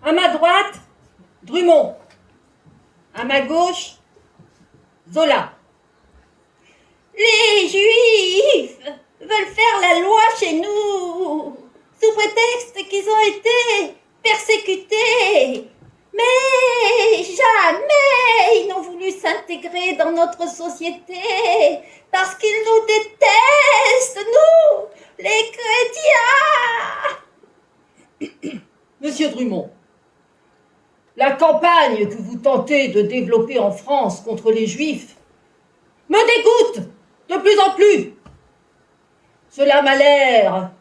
À ma droite, Drummond. À ma gauche, Zola. Les Juifs veulent faire la loi chez nous, sous prétexte qu'ils ont été persécutés. Mais jamais ils n'ont voulu s'intégrer dans notre société, parce qu'ils nous détestent, nous, les chrétiens. Monsieur Drummond, la campagne que vous tentez de développer en France contre les Juifs me dégoûte de plus en plus. Cela m'a l'air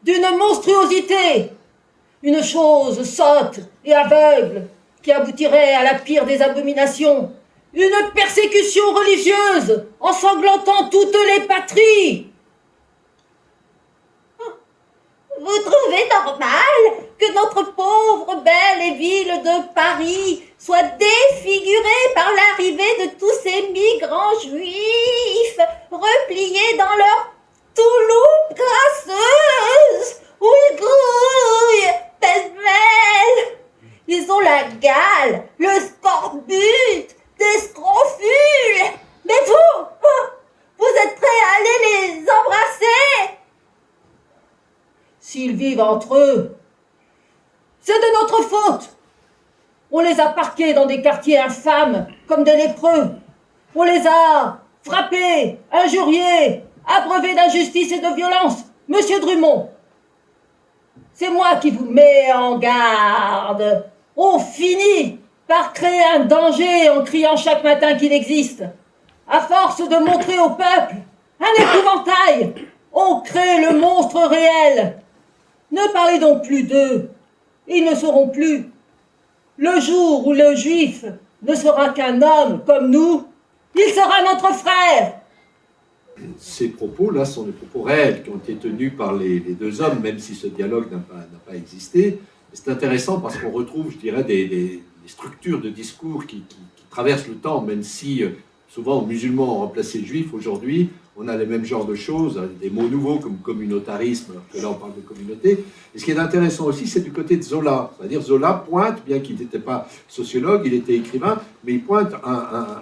d'une monstruosité, une chose sotte et aveugle qui aboutirait à la pire des abominations, une persécution religieuse ensanglantant toutes les patries. Vous trouvez normal que notre pauvre belle ville de Paris soit défigurée par l'arrivée de tous ces migrants juifs repliés dans leur touloupe grasseuse où ils grouillent pêle-mêle. Ils ont la gale, le scorbut, des scrofules. Mais vous êtes prêts à aller les embrasser? S'ils vivent entre eux, c'est de notre faute. On les a parqués dans des quartiers infâmes, comme des lépreux. On les a frappés, injuriés, abreuvés d'injustice et de violence. Monsieur Drummond, c'est moi qui vous mets en garde. On finit par créer un danger en criant chaque matin qu'il existe. À force de montrer au peuple un épouvantail, on crée le monstre réel. Ne parlez donc plus d'eux. Ils ne seront plus. Le jour où le juif ne sera qu'un homme comme nous, il sera notre frère. Ces propos-là sont des propos réels qui ont été tenus par les deux hommes, même si ce dialogue n'a pas existé. C'est intéressant parce qu'on retrouve, je dirais, des structures de discours qui traversent le temps, même si souvent musulmans ont remplacé juifs. Aujourd'hui, on a les mêmes genres de choses, des mots nouveaux comme communautarisme, alors que là on parle de communauté. Et ce qui est intéressant aussi, c'est du côté de Zola. C'est-à-dire Zola pointe, bien qu'il n'était pas sociologue, il était écrivain, mais il pointe,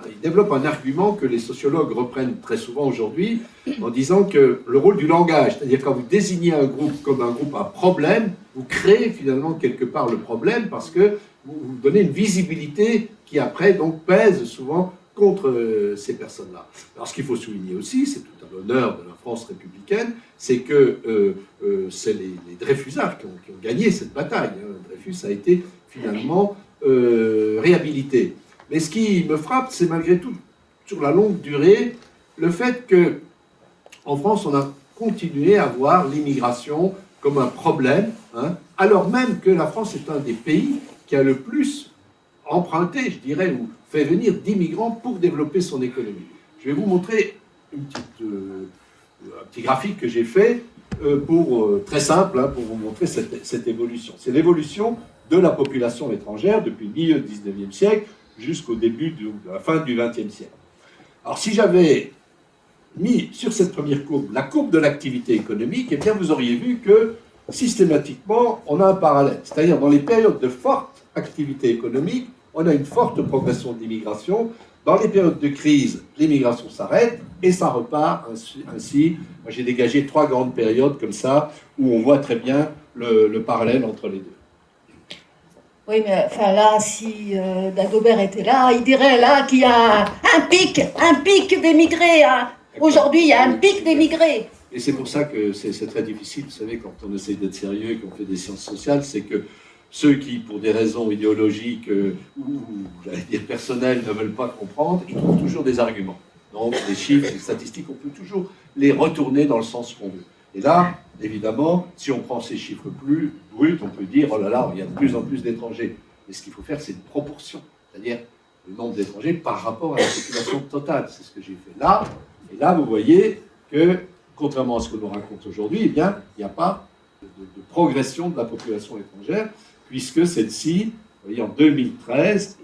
il développe un argument que les sociologues reprennent très souvent aujourd'hui, en disant que le rôle du langage, c'est-à-dire quand vous désignez un groupe comme un groupe à problème, vous créez finalement quelque part le problème parce que vous donnez une visibilité qui après donc pèse souvent contre ces personnes-là. Alors ce qu'il faut souligner aussi, c'est tout à l'honneur de la France républicaine, c'est que c'est les Dreyfusards qui ont gagné cette bataille. Dreyfus a été finalement réhabilité. Mais ce qui me frappe, c'est malgré tout, sur la longue durée, le fait que en France, on a continué à voir l'immigration comme un problème, alors même que la France est un des pays qui a le plus emprunté, je dirais, ou fait venir d'immigrants pour développer son économie. Je vais vous montrer un petit graphique que j'ai fait très simple, pour vous montrer cette évolution. C'est l'évolution de la population étrangère depuis le milieu du 19e siècle jusqu'au début de la fin du 20e siècle. Alors si j'avais mis sur cette première courbe la courbe de l'activité économique, eh bien vous auriez vu que systématiquement on a un parallèle. C'est-à-dire dans les périodes de forte activité économique, on a une forte progression de l'immigration. Dans les périodes de crise, l'immigration s'arrête et ça repart ainsi. Moi, j'ai dégagé 3 grandes périodes comme ça, où on voit très bien le parallèle entre les deux. Oui, mais enfin là, si Dagobert était là, il dirait là qu'il y a un pic d'émigrés. Aujourd'hui, il y a un pic d'émigrés. Et c'est pour ça que c'est très difficile, vous savez, quand on essaie d'être sérieux, qu'on fait des sciences sociales, c'est que ceux qui, pour des raisons idéologiques ou, j'allais dire, personnelles, ne veulent pas comprendre, ils trouvent toujours des arguments. Donc, les chiffres, les statistiques, on peut toujours les retourner dans le sens qu'on veut. Et là, évidemment, si on prend ces chiffres plus bruts, on peut dire, oh là là, il y a de plus en plus d'étrangers. Mais ce qu'il faut faire, c'est une proportion. C'est-à-dire le nombre d'étrangers par rapport à la population totale. C'est ce que j'ai fait là. Et là, vous voyez que, contrairement à ce que l'on raconte aujourd'hui, eh bien, il n'y a pas de progression de la population étrangère, puisque celle-ci, vous voyez, en 2013,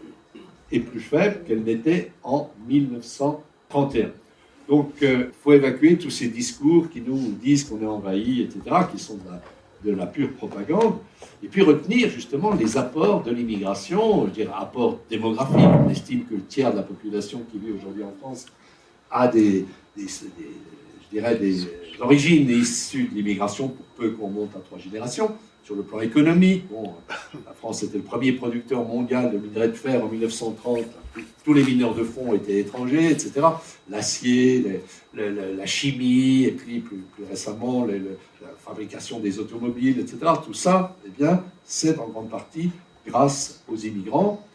est plus faible qu'elle n'était en 1931. Donc, il faut évacuer tous ces discours qui nous disent qu'on est envahi, etc., qui sont de la pure propagande, et puis retenir justement les apports de l'immigration, je dirais apports démographiques. On estime que le tiers de la population qui vit aujourd'hui en France a des origines issues de l'immigration, pour peu qu'on monte à 3 générations. Sur le plan économique, bon, la France était le premier producteur mondial de minerais de fer en 1930. Tous les mineurs de fond étaient étrangers, etc. L'acier, la chimie, et puis plus récemment la fabrication des automobiles, etc. Tout ça, eh bien, c'est en grande partie grâce aux immigrants.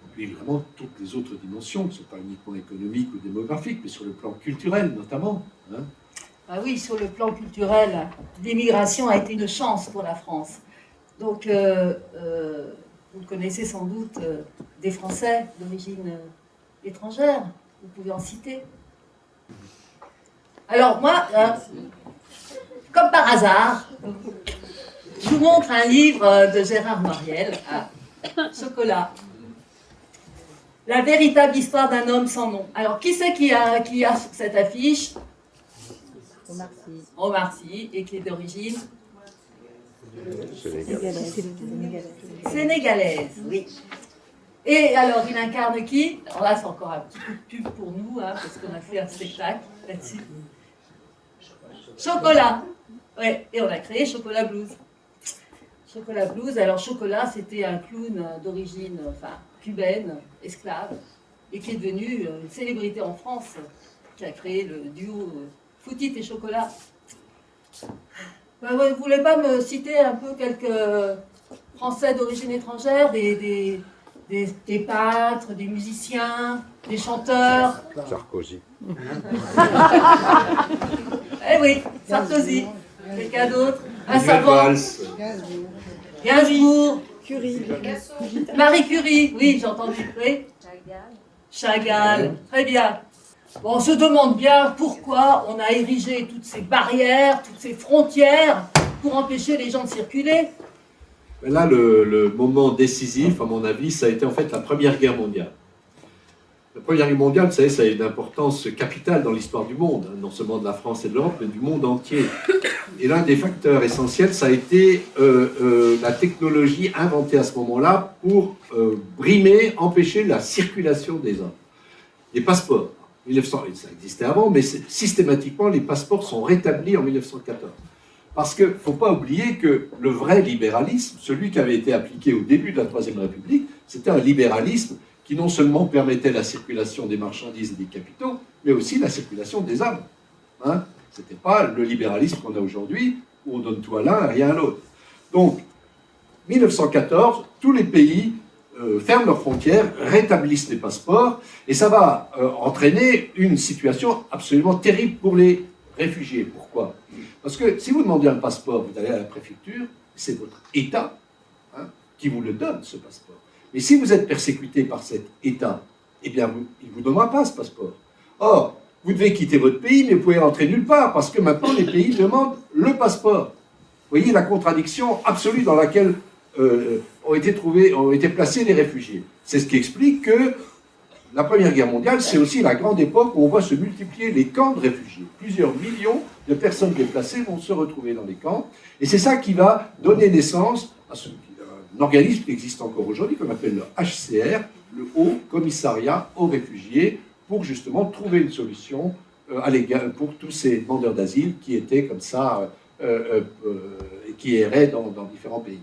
Et puis évidemment, toutes les autres dimensions, ne sont pas uniquement économiques ou démographiques, mais sur le plan culturel notamment. Hein. Ah oui, sur le plan culturel, l'immigration a été une chance pour la France. Donc, vous connaissez sans doute des Français d'origine étrangère, vous pouvez en citer. Alors moi, comme par hasard, je vous montre un livre de Gérard Mariel, Chocolat. La véritable histoire d'un homme sans nom. Alors, qui c'est qui a cette affiche ? Omar Sy, et qui est d'origine sénégalaise, oui. Et alors, il incarne qui? Alors là, c'est encore un petit coup de pub pour nous, hein, parce qu'on a fait un spectacle là-dessus. Chocolat. Ouais, et on a créé Chocolat Blues. Chocolat Blues, alors Chocolat, c'était un clown d'origine cubaine, esclave, et qui est devenu une célébrité en France, qui a créé le duo Foutit et Chocolat. Vous ne voulez pas me citer un peu quelques Français d'origine étrangère, des peintres, des musiciens, des chanteurs? Sarkozy. Eh oui, Sarkozy. Quelqu'un d'autre? Un savant? Gainsbourg. Curie. Marie Curie, oui, j'ai entendu. Oui. Chagall. Très bien. Bon, on se demande bien pourquoi on a érigé toutes ces barrières, toutes ces frontières pour empêcher les gens de circuler. Là, le moment décisif, à mon avis, ça a été en fait la Première Guerre mondiale. La Première Guerre mondiale, vous savez, ça a une importance capitale dans l'histoire du monde, hein, non seulement de la France et de l'Europe, mais du monde entier. Et l'un des facteurs essentiels, ça a été la technologie inventée à ce moment-là pour brimer, empêcher la circulation des hommes. Les passeports. 1900, ça existait avant, mais systématiquement, les passeports sont rétablis en 1914. Parce qu'il ne faut pas oublier que le vrai libéralisme, celui qui avait été appliqué au début de la Troisième République, c'était un libéralisme qui non seulement permettait la circulation des marchandises et des capitaux, mais aussi la circulation des âmes. Hein, ce n'était pas le libéralisme qu'on a aujourd'hui, où on donne tout à l'un et rien à l'autre. Donc, 1914, tous les pays ferment leurs frontières, rétablissent les passeports, et ça va entraîner une situation absolument terrible pour les réfugiés. Pourquoi? Parce que si vous demandez un passeport, vous allez à la préfecture, c'est votre État qui vous le donne, ce passeport. Mais si vous êtes persécuté par cet État, eh bien, il ne vous donnera pas ce passeport. Or, vous devez quitter votre pays, mais vous pouvez rentrer nulle part, parce que maintenant, les pays demandent le passeport. Vous voyez la contradiction absolue dans laquelle ont été placés les réfugiés. C'est ce qui explique que la Première Guerre mondiale, c'est aussi la grande époque où on voit se multiplier les camps de réfugiés. Plusieurs millions de personnes déplacées vont se retrouver dans les camps, et c'est ça qui va donner naissance à un organisme qui existe encore aujourd'hui, qu'on appelle le HCR, le Haut Commissariat aux réfugiés, pour justement trouver une solution pour tous ces demandeurs d'asile qui étaient comme ça, qui erraient dans différents pays.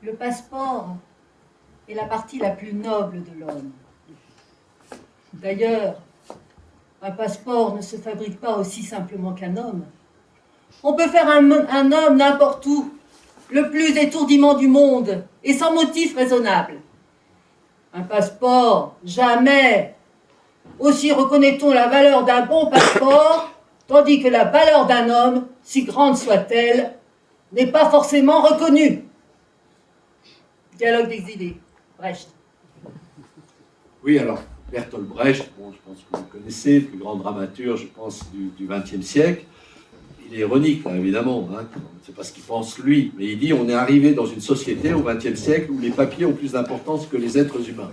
Le passeport est la partie la plus noble de l'homme. D'ailleurs, un passeport ne se fabrique pas aussi simplement qu'un homme. On peut faire un homme n'importe où, le plus étourdiment du monde, et sans motif raisonnable. Un passeport, jamais. Aussi reconnaît-on la valeur d'un bon passeport, tandis que la valeur d'un homme, si grande soit-elle, n'est pas forcément reconnue. Dialogue d'exilés, Brecht. Oui, alors, Bertolt Brecht, bon, je pense que vous le connaissez, le plus grand dramaturge, je pense, du XXe siècle. Il est ironique, là, évidemment, hein, c'est pas ce qu'il pense lui, mais il dit on est arrivé dans une société au XXe siècle où les papiers ont plus d'importance que les êtres humains.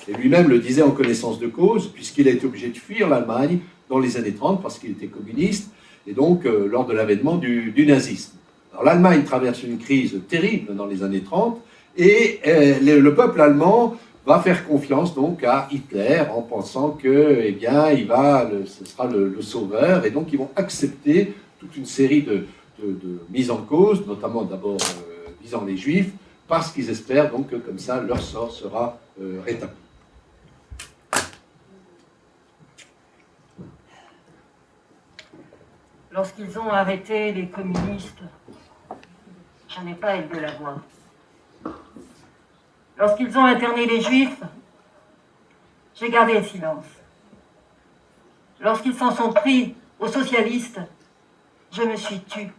Et lui-même le disait en connaissance de cause, puisqu'il a été obligé de fuir l'Allemagne dans les années 30 parce qu'il était communiste, et donc lors de l'avènement du nazisme. Alors l'Allemagne traverse une crise terrible dans les années 30, et le peuple allemand va faire confiance donc à Hitler en pensant que, eh bien, ce sera le sauveur, et donc ils vont accepter toute une série de mises en cause, notamment d'abord visant les Juifs, parce qu'ils espèrent donc que comme ça leur sort sera rétabli. Lorsqu'ils ont arrêté les communistes, je n'ai pas élevé la voix. Lorsqu'ils ont interné les Juifs, j'ai gardé le silence. Lorsqu'ils s'en sont pris aux socialistes, je me suis tue.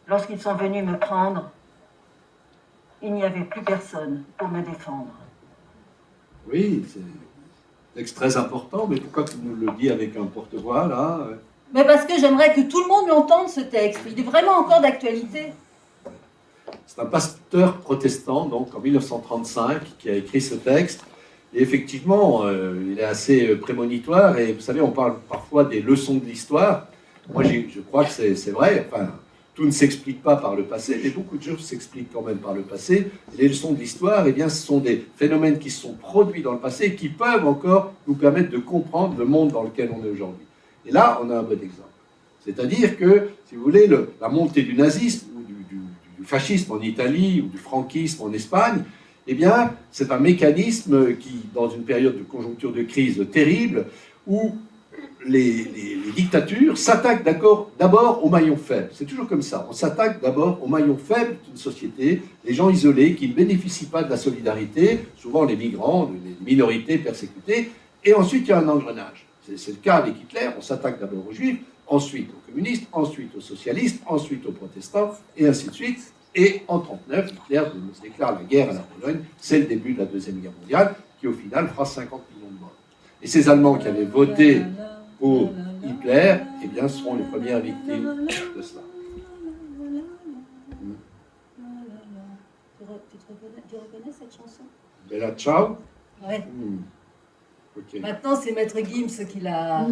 Lorsqu'ils sont venus me prendre, il n'y avait plus personne pour me défendre. Oui, c'est un texte très important, mais pourquoi tu nous le dis avec un porte-voix, là? Mais parce que j'aimerais que tout le monde l'entende, ce texte. Il est vraiment encore d'actualité. C'est un pasteur protestant, donc en 1935, qui a écrit ce texte. Et effectivement, il est assez prémonitoire. Et vous savez, on parle parfois des leçons de l'histoire. Moi, je crois que c'est vrai. Enfin, tout ne s'explique pas par le passé, mais beaucoup de choses s'expliquent quand même par le passé. Et les leçons de l'histoire, eh bien, ce sont des phénomènes qui se sont produits dans le passé et qui peuvent encore nous permettre de comprendre le monde dans lequel on est aujourd'hui. Et là, on a un bon exemple. C'est-à-dire que, si vous voulez, la montée du nazisme, ou du fascisme en Italie, ou du franquisme en Espagne, eh bien, c'est un mécanisme qui, dans une période de conjoncture de crise terrible, où les dictatures s'attaquent d'abord aux maillons faibles. C'est toujours comme ça. On s'attaque d'abord aux maillons faibles d'une société, les gens isolés qui ne bénéficient pas de la solidarité, souvent les migrants, les minorités persécutées, et ensuite il y a un engrenage. C'est le cas avec Hitler, on s'attaque d'abord aux Juifs, ensuite aux communistes, ensuite aux socialistes, ensuite aux protestants, et ainsi de suite. Et en 1939, Hitler déclare la guerre à la Pologne, c'est le début de la Deuxième Guerre mondiale, qui au final fera 50 millions de morts. Et ces Allemands qui avaient voté pour Hitler, eh bien, seront les premières victimes de cela. Tu reconnais cette chanson? Bella Ciao. Ouais. Okay. Maintenant, c'est Maître Gims qui l'a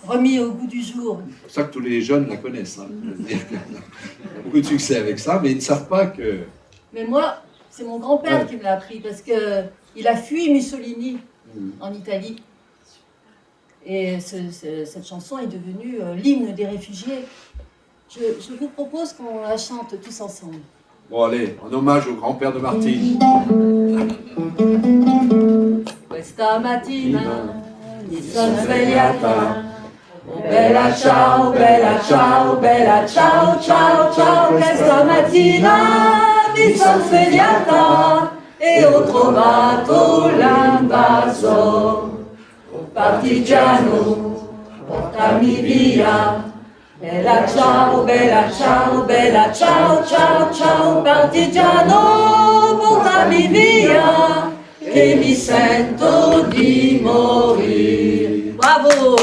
remis au goût du jour. C'est pour ça que tous les jeunes la connaissent. Hein. Il y a beaucoup de succès avec ça, mais ils ne savent pas que... Mais moi, c'est mon grand-père qui me l'a appris, parce qu'il a fui Mussolini en Italie. Et cette chanson est devenue l'hymne des réfugiés. Je vous propose qu'on la chante tous ensemble. Bon, allez, en hommage au grand-père de Martine. Questa mattina mi sono svegliata, oh bella ciao, bella ciao, bella ciao, ciao, ciao. Questa mattina mi sono svegliata e ho trovato l'invaso. Oh partigiano, portami via. Bella ciao, bella ciao, bella ciao, ciao, ciao. Partigiano, portami via. Et mi sento di morire. Bravo!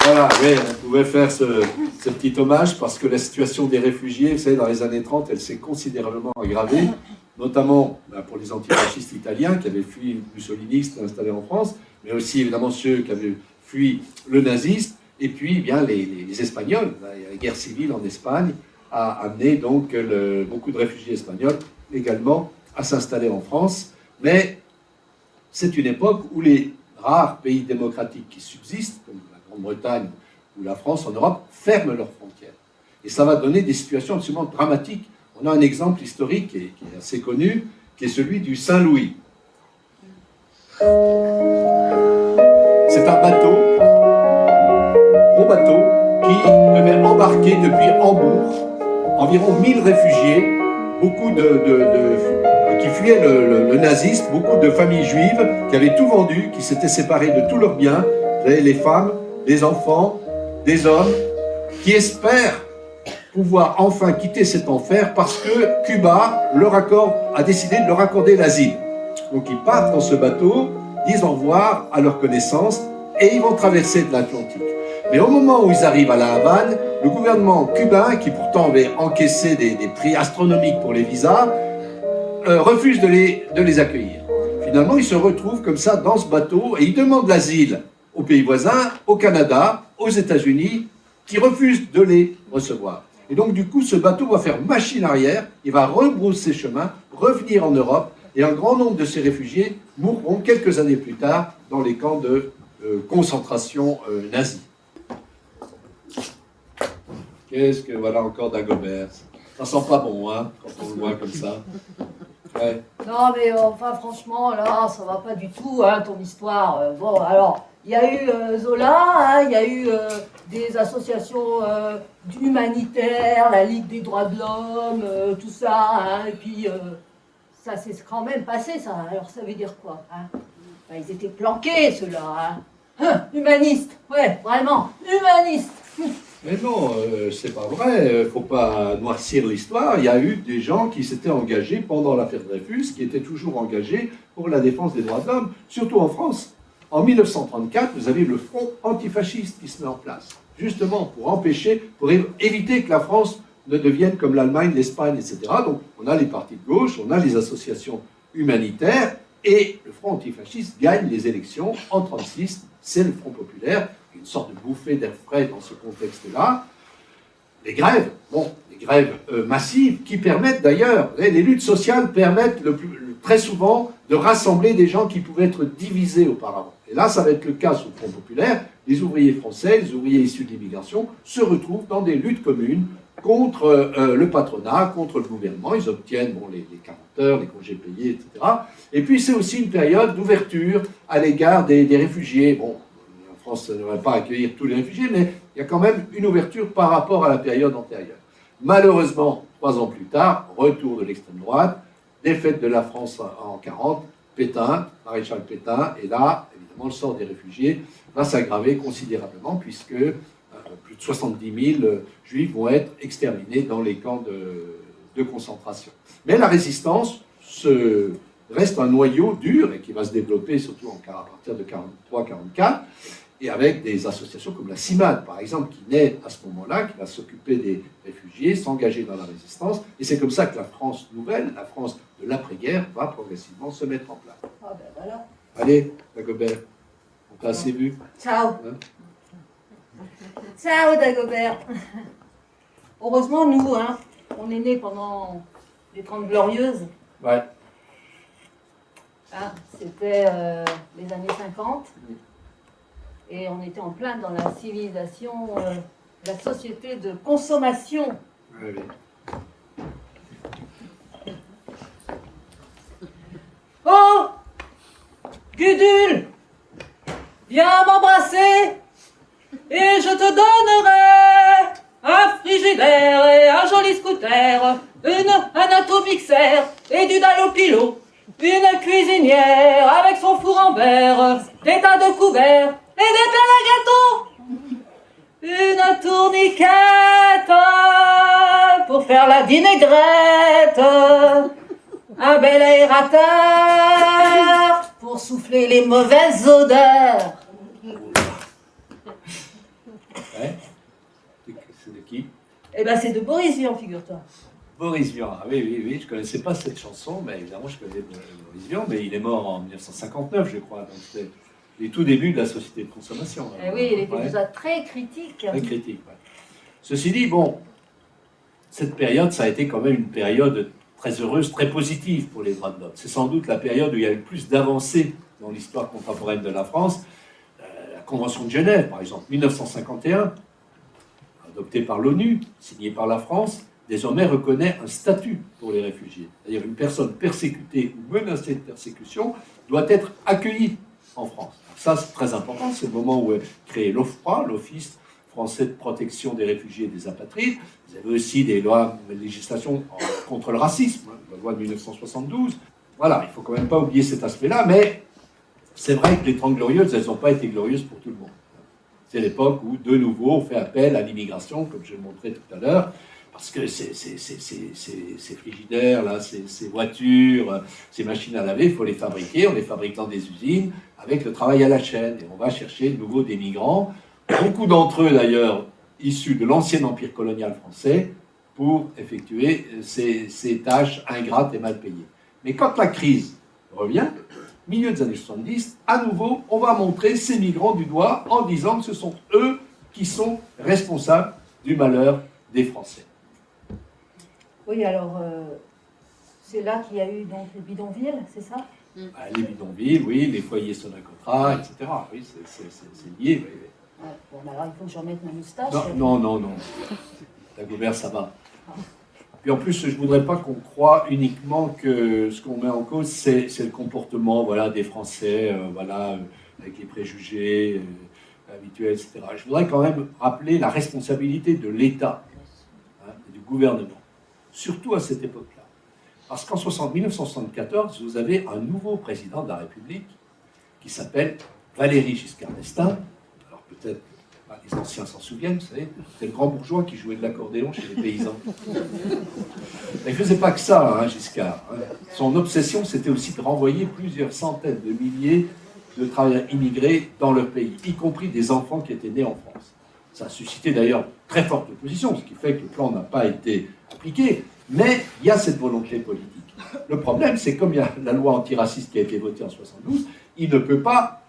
Voilà, oui, on pouvait faire ce petit hommage parce que la situation des réfugiés, vous savez, dans les années 30, elle s'est considérablement aggravée, notamment pour les antifascistes italiens qui avaient fui Mussolini, qui s'étaient installés en France, mais aussi évidemment ceux qui avaient fui le nazisme, et puis bien les Espagnols. La guerre civile en Espagne a amené donc beaucoup de réfugiés espagnols également à s'installer en France, mais c'est une époque où les rares pays démocratiques qui subsistent, comme la Grande-Bretagne ou la France en Europe, ferment leurs frontières. Et ça va donner des situations absolument dramatiques. On a un exemple historique qui est assez connu, qui est celui du Saint-Louis. C'est un bateau, gros bateau, qui devait embarquer depuis Hambourg environ 1000 réfugiés, beaucoup qui fuyaient le nazisme, beaucoup de familles juives qui avaient tout vendu, qui s'étaient séparées de tous leurs biens, les femmes, les enfants, des hommes, qui espèrent pouvoir enfin quitter cet enfer parce que Cuba a décidé de leur accorder l'asile. Donc ils partent dans ce bateau, disent au revoir à leurs connaissances et ils vont traverser de l'Atlantique. Mais au moment où ils arrivent à La Havane, le gouvernement cubain, qui pourtant avait encaissé des prix astronomiques pour les visas, refuse de les accueillir. Finalement, ils se retrouvent comme ça dans ce bateau et ils demandent l'asile aux pays voisins, au Canada, aux États-Unis qui refusent de les recevoir. Et donc, du coup, ce bateau va faire machine arrière, il va rebrousser chemin, revenir en Europe, et un grand nombre de ces réfugiés mourront quelques années plus tard dans les camps de concentration nazis. Qu'est-ce que voilà encore Dagobert? Ça sent pas bon, hein, quand on le voit comme ça. Ouais. Non, mais enfin, franchement, là, ça va pas du tout, hein, ton histoire. Bon, alors, il y a eu Zola, hein, il y a eu des associations humanitaires, la Ligue des droits de l'homme, tout ça, hein, et puis ça s'est quand même passé, ça. Alors, ça veut dire quoi, hein? Ben, ils étaient planqués, ceux-là, hein. Humanistes, ouais, vraiment, humanistes. Mais non, c'est pas vrai, faut pas noircir l'histoire. Il y a eu des gens qui s'étaient engagés pendant l'affaire Dreyfus, qui étaient toujours engagés pour la défense des droits de l'homme, surtout en France. En 1934, vous avez le front antifasciste qui se met en place, justement pour empêcher, pour éviter que la France ne devienne comme l'Allemagne, l'Espagne, etc. Donc on a les partis de gauche, on a les associations humanitaires, et le front antifasciste gagne les élections en 1936, c'est le Front populaire, une sorte de bouffée d'air frais dans ce contexte-là. Les grèves, bon, les grèves massives qui permettent d'ailleurs, les luttes sociales permettent très souvent de rassembler des gens qui pouvaient être divisés auparavant. Et là, ça va être le cas sous le Front populaire. Les ouvriers français, les ouvriers issus de l'immigration se retrouvent dans des luttes communes contre le patronat, contre le gouvernement. Ils obtiennent bon, les 40 heures, les congés payés, etc. Et puis c'est aussi une période d'ouverture à l'égard des réfugiés. Bon, en France, ça ne va pas accueillir tous les réfugiés, mais il y a quand même une ouverture par rapport à la période antérieure. Malheureusement, 3 ans plus tard, retour de l'extrême droite, défaite de la France en 1940, Pétain, maréchal Pétain, et là, évidemment, le sort des réfugiés va s'aggraver considérablement, puisque plus de 70 000 juifs vont être exterminés dans les camps de concentration. Mais la résistance reste un noyau dur et qui va se développer surtout à partir de 1943-1944, et avec des associations comme la CIMAD, par exemple, qui naît à ce moment-là, qui va s'occuper des réfugiés, s'engager dans la résistance, et c'est comme ça que la France nouvelle, la France de l'après-guerre, va progressivement se mettre en place. Ah ben voilà. Allez, Dagobert, on t'a assez vu. Ciao. Hein? Ciao, Dagobert. Heureusement, nous, hein, on est nés pendant les 30 Glorieuses. Ouais. Hein, c'était les années 50. Et on était en plein dans la civilisation, la société de consommation. Oui. Oh, Gudule, viens m'embrasser et je te donnerai un frigidaire et un joli scooter, un automixer et du dalopilo, une cuisinière avec son four en verre, des tas de couverts et des pelles à gâteau, une tourniquette pour faire la vinaigrette, un bel aérateur pour souffler les mauvaises odeurs. Ouais. C'est de qui? Eh ben c'est de Boris Vian, figure-toi. Boris Vian. Ah oui, je ne connaissais pas cette chanson, mais évidemment je connais Boris Vian, mais il est mort en 1959, je crois, donc c'était les tout débuts de la société de consommation. Eh oui, il était déjà très critique. Très critique, ouais. Ceci dit, bon, cette période, ça a été quand même une période très heureuse, très positive pour les droits de l'homme. C'est sans doute la période où il y a eu le plus d'avancées dans l'histoire contemporaine de la France. La Convention de Genève, par exemple, 1951, adoptée par l'ONU, signée par la France, désormais reconnaît un statut pour les réfugiés. C'est-à-dire une personne persécutée ou menacée de persécution doit être accueillie en France. Alors ça, c'est très important. C'est le moment où est créé l'OFPRA, l'Office français de protection des réfugiés et des apatrides. Vous avez aussi des lois, des législations contre le racisme, la loi de 1972. Voilà, il ne faut quand même pas oublier cet aspect-là, mais c'est vrai que les 30 Glorieuses, elles n'ont pas été glorieuses pour tout le monde. C'est l'époque où, de nouveau, on fait appel à l'immigration, comme je le montrais tout à l'heure, parce que ces frigidaires, là, ces voitures, ces machines à laver, il faut les fabriquer. On les fabrique dans des usines avec le travail à la chaîne. Et on va chercher de nouveau des migrants, beaucoup d'entre eux d'ailleurs issus de l'ancien empire colonial français, pour effectuer ces tâches ingrates et mal payées. Mais quand la crise revient, milieu des années 70, à nouveau, on va montrer ces migrants du doigt en disant que ce sont eux qui sont responsables du malheur des Français. Oui, alors, c'est là qu'il y a eu donc les bidonvilles, c'est ça? Les bidonvilles, oui, les foyers Sonacotra, etc. Oui, c'est lié. Oui, oui. Ouais, bon, alors il faut que je remette ma moustache. Non. Dagobert, ça va. Puis en plus, je ne voudrais pas qu'on croie uniquement que ce qu'on met en cause, c'est le comportement voilà, des Français, voilà, avec les préjugés habituels, etc. Je voudrais quand même rappeler la responsabilité de l'État et du gouvernement, surtout à cette époque-là. Parce qu'en 1974, vous avez un nouveau président de la République qui s'appelle Valéry Giscard d'Estaing. Alors peut-être les anciens s'en souviennent, vous savez, c'est le grand bourgeois qui jouait de l'accordéon chez les paysans. Il ne faisait pas que ça, hein, Giscard. Son obsession, c'était aussi de renvoyer plusieurs centaines de milliers de travailleurs immigrés dans leur pays, y compris des enfants qui étaient nés en France. Ça a suscité d'ailleurs très forte opposition, ce qui fait que le plan n'a pas été appliqué, mais il y a cette volonté politique. Le problème, c'est comme il y a la loi antiraciste qui a été votée en 1972, il ne peut pas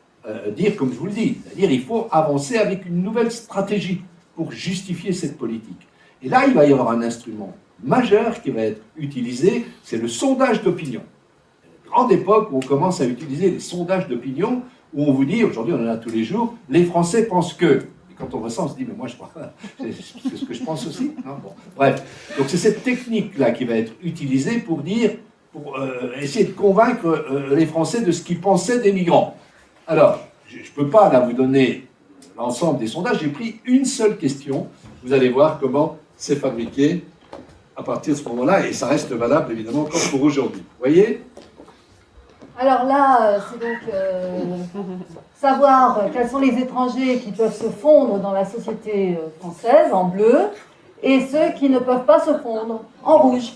dire comme je vous le dis, c'est-à-dire il faut avancer avec une nouvelle stratégie pour justifier cette politique. Et là, il va y avoir un instrument majeur qui va être utilisé, c'est le sondage d'opinion. Une grande époque où on commence à utiliser les sondages d'opinion, où on vous dit, aujourd'hui on en a tous les jours, les Français pensent que. Et quand on voit ça, on se dit, mais moi je crois pas, c'est ce que je pense aussi. Non, bon. Bref, donc c'est cette technique-là qui va être utilisée pour dire, pour essayer de convaincre les Français de ce qu'ils pensaient des migrants. Alors, je ne peux pas là vous donner l'ensemble des sondages, j'ai pris une seule question, vous allez voir comment c'est fabriqué à partir de ce moment-là, et ça reste valable évidemment comme pour aujourd'hui. Vous voyez? Alors là, c'est donc savoir quels sont les étrangers qui peuvent se fondre dans la société française, en bleu, et ceux qui ne peuvent pas se fondre, en rouge.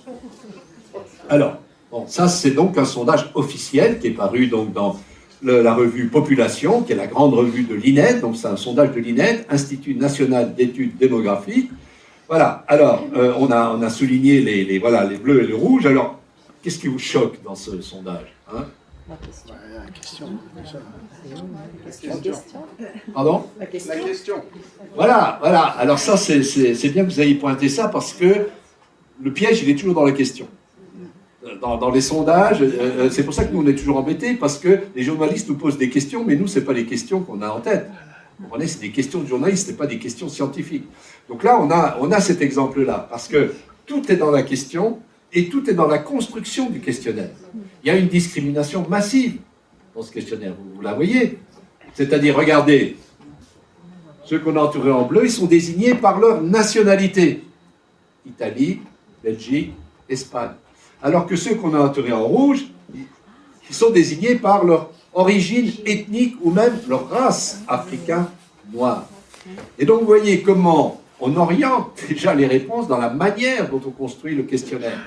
Alors, bon, ça c'est donc un sondage officiel qui est paru donc dans la revue Population, qui est la grande revue de l'INED, donc c'est un sondage de l'INED, Institut National d'Études Démographiques. Voilà, alors on a souligné les bleus et les rouges. Alors, qu'est-ce qui vous choque dans ce sondage, hein? La question. Pardon? La question. Voilà. Alors ça, c'est bien que vous ayez pointé ça, parce que le piège, il est toujours dans la question. Dans les sondages, c'est pour ça que nous, on est toujours embêtés, parce que les journalistes nous posent des questions, mais nous, ce n'est pas les questions qu'on a en tête. Vous comprenez, c'est des questions de journalistes, ce n'est pas des questions scientifiques. Donc là, on a cet exemple-là, parce que tout est dans la question, et tout est dans la construction du questionnaire. Il y a une discrimination massive dans ce questionnaire, vous la voyez. C'est-à-dire, regardez, ceux qu'on a entourés en bleu, ils sont désignés par leur nationalité. Italie, Belgique, Espagne. Alors que ceux qu'on a entourés en rouge, ils sont désignés par leur origine ethnique ou même leur race, africain, noir. Et donc, vous voyez comment on oriente déjà les réponses dans la manière dont on construit le questionnaire.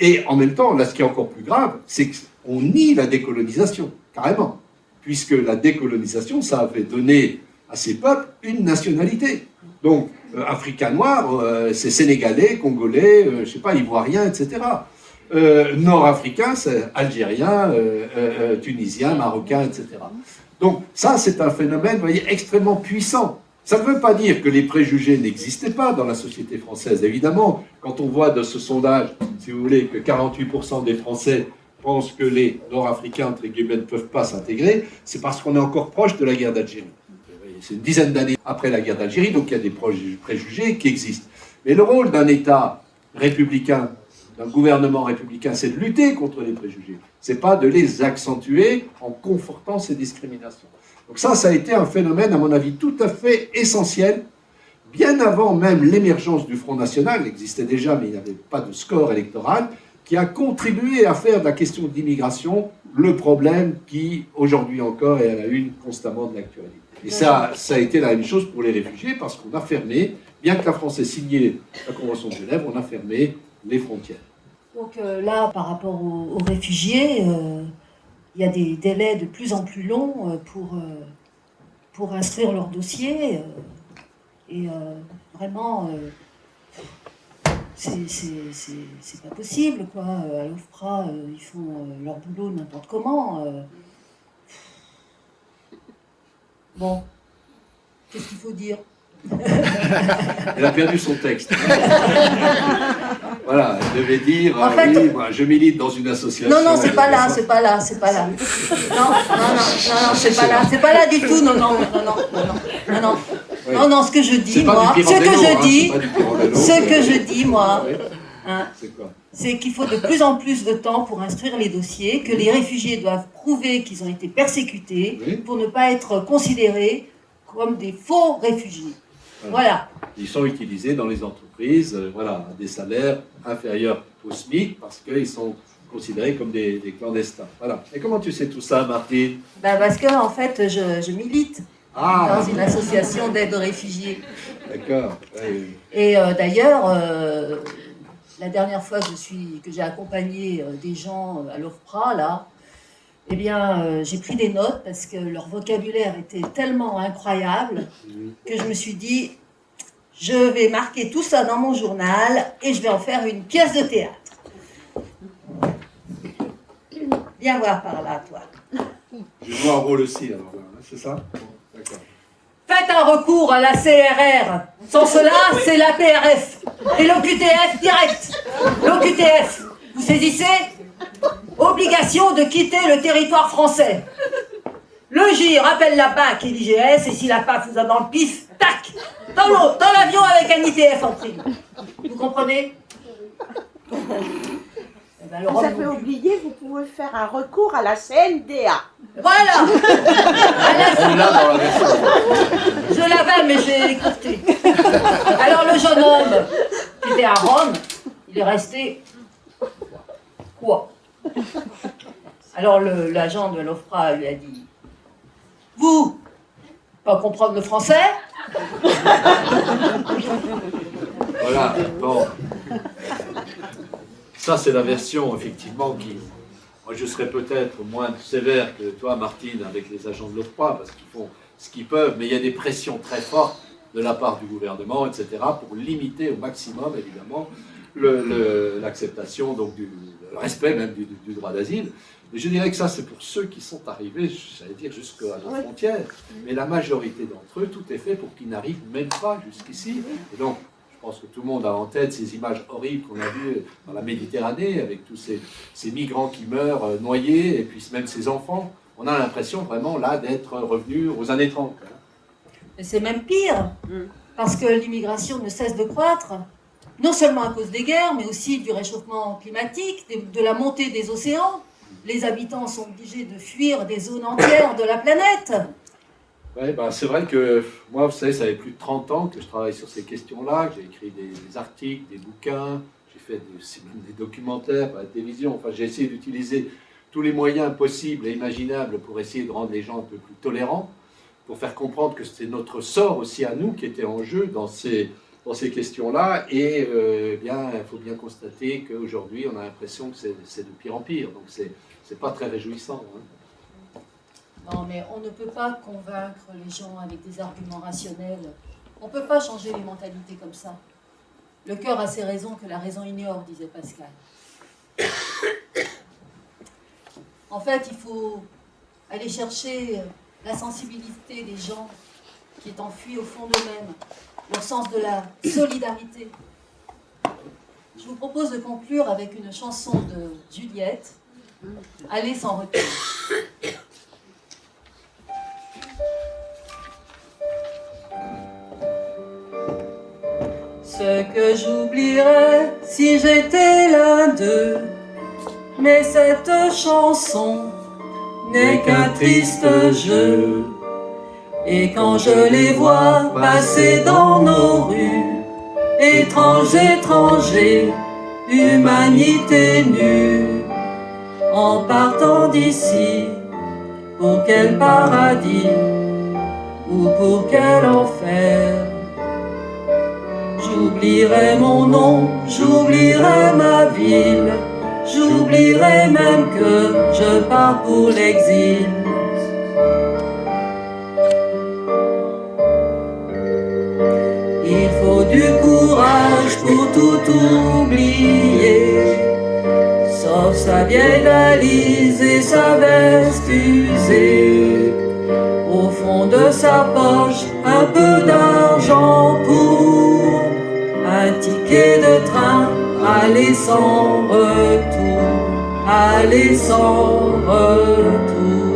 Et en même temps, là, ce qui est encore plus grave, c'est qu'on nie la décolonisation, carrément. Puisque la décolonisation, ça avait donné à ces peuples une nationalité. Donc, africain noir, c'est sénégalais, congolais, je ne sais pas, ivoirien, etc. Nord-africain, c'est algérien, tunisien, marocain, etc. Donc, ça, c'est un phénomène, vous voyez, extrêmement puissant. Ça ne veut pas dire que les préjugés n'existaient pas dans la société française. Évidemment, quand on voit de ce sondage, si vous voulez, que 48% des Français pensent que les Nord-Africains, entre guillemets, ne peuvent pas s'intégrer, c'est parce qu'on est encore proche de la guerre d'Algérie. C'est une dizaine d'années après la guerre d'Algérie, donc il y a des préjugés qui existent. Mais le rôle d'un État républicain, d'un gouvernement républicain, c'est de lutter contre les préjugés. Ce n'est pas de les accentuer en confortant ces discriminations. Donc ça a été un phénomène, à mon avis, tout à fait essentiel, bien avant même l'émergence du Front National, il existait déjà, mais il n'y avait pas de score électoral, qui a contribué à faire de la question de l'immigration le problème qui, aujourd'hui encore, est à la une constamment de l'actualité. Et ça a été la même chose pour les réfugiés, parce qu'on a fermé, bien que la France ait signé la Convention de Genève, on a fermé les frontières. Donc là, par rapport aux réfugiés, il y a des délais de plus en plus longs pour instruire leur dossier. Et vraiment, c'est pas possible, quoi. À l'OFPRA, ils font leur boulot n'importe comment. Bon, qu'est-ce qu'il faut dire? Elle a perdu son texte. Voilà, elle devait dire, En fait, oui, moi, je milite dans une association. Non, c'est pas là, c'est pas là, c'est pas là. Non, c'est pas là, c'est pas là du tout, non, Oui. non, ce que je dis, C'est pas moi, du Pirandello, ce que je dis, moi, Oui. hein, C'est quoi? c'est qu'il faut de plus en plus de temps pour instruire les dossiers, que les réfugiés doivent prouver qu'ils ont été persécutés Oui. pour ne pas être considérés comme des faux réfugiés. Voilà. Ils sont utilisés dans les entreprises, voilà, à des salaires inférieurs au SMIC parce qu'ils sont considérés comme des clandestins. Voilà. Et comment tu sais tout ça, Martine? Parce que, en fait, je milite dans une association d'aide aux réfugiés. D'accord. Oui. Et d'ailleurs, la dernière fois que j'ai accompagné des gens à l'OFPRA, là, eh bien, j'ai pris des notes parce que leur vocabulaire était tellement incroyable que je me suis dit, je vais marquer tout ça dans mon journal et je vais en faire une pièce de théâtre. Viens voir par là, toi. Je joue un rôle aussi, alors, c'est ça? Bon, d'accord. Faites un recours à la CRR. Sans cela, c'est la PRF. Et l'OQTF direct. L'OQTF, vous saisissez? Obligation de quitter le territoire français. Le GIR appelle la PAC et l'IGS, et si la PAC vous a dans le pif, tac, dans l'avion avec un ITF en prime. Vous comprenez? Vous avez oublié, vous pouvez faire un recours à la CNDA. Voilà. On l'a dans la version. Je l'avais, mais j'ai écouté. Alors le jeune homme qui était à Rome, il est resté quoi? Alors l'agent de l'OFPRA lui a dit, vous, pas comprendre le français? Voilà, bon. Ça, c'est la version, effectivement, qui... Moi, je serais peut-être moins sévère que toi, Martine, avec les agents de l'OFPRA, parce qu'ils font ce qu'ils peuvent, mais il y a des pressions très fortes de la part du gouvernement, etc., pour limiter au maximum, évidemment, l'acceptation, donc le respect même du droit d'asile. Et je dirais que ça, c'est pour ceux qui sont arrivés, j'allais dire, jusqu'à nos frontières. Mais la majorité d'entre eux, tout est fait pour qu'ils n'arrivent même pas jusqu'ici. Et donc, je pense que tout le monde a en tête ces images horribles qu'on a vues dans la Méditerranée, avec tous ces migrants qui meurent noyés, et puis même ces enfants. On a l'impression vraiment, là, d'être revenus aux années 30. Mais c'est même pire, parce que l'immigration ne cesse de croître, non seulement à cause des guerres, mais aussi du réchauffement climatique, de la montée des océans. Les habitants sont obligés de fuir des zones entières de la planète. Oui, c'est vrai que moi, vous savez, ça fait plus de 30 ans que je travaille sur ces questions-là, que j'ai écrit des articles, des bouquins, j'ai fait même des documentaires à la télévision. Enfin, j'ai essayé d'utiliser tous les moyens possibles et imaginables pour essayer de rendre les gens un peu plus tolérants, pour faire comprendre que c'est notre sort aussi à nous qui était en jeu dans ces questions-là. Et bien, il faut bien constater qu'aujourd'hui, on a l'impression que c'est de pire en pire. Donc, c'est pas très réjouissant. Hein. Non, mais on ne peut pas convaincre les gens avec des arguments rationnels. On ne peut pas changer les mentalités comme ça. Le cœur a ses raisons que la raison ignore, disait Pascal. En fait, il faut aller chercher la sensibilité des gens qui est enfuie au fond d'eux-mêmes, leur sens de la solidarité. Je vous propose de conclure avec une chanson de Juliette, Aller sans retour. Ce que j'oublierais si j'étais l'un d'eux, mais cette chanson n'est qu'un triste jeu. Et quand je les vois passer dans nos rues, étranges, étrangers, humanité nue, en partant d'ici, pour quel paradis ou pour quel enfer? J'oublierai mon nom, j'oublierai ma ville, j'oublierai même que je pars pour l'exil. Il faut du courage pour tout oublier, sauf sa vieille valise et sa veste usée. Au fond de sa poche, un peu d'argent d'argent pour un ticket de train, aller sans retour, aller sans retour.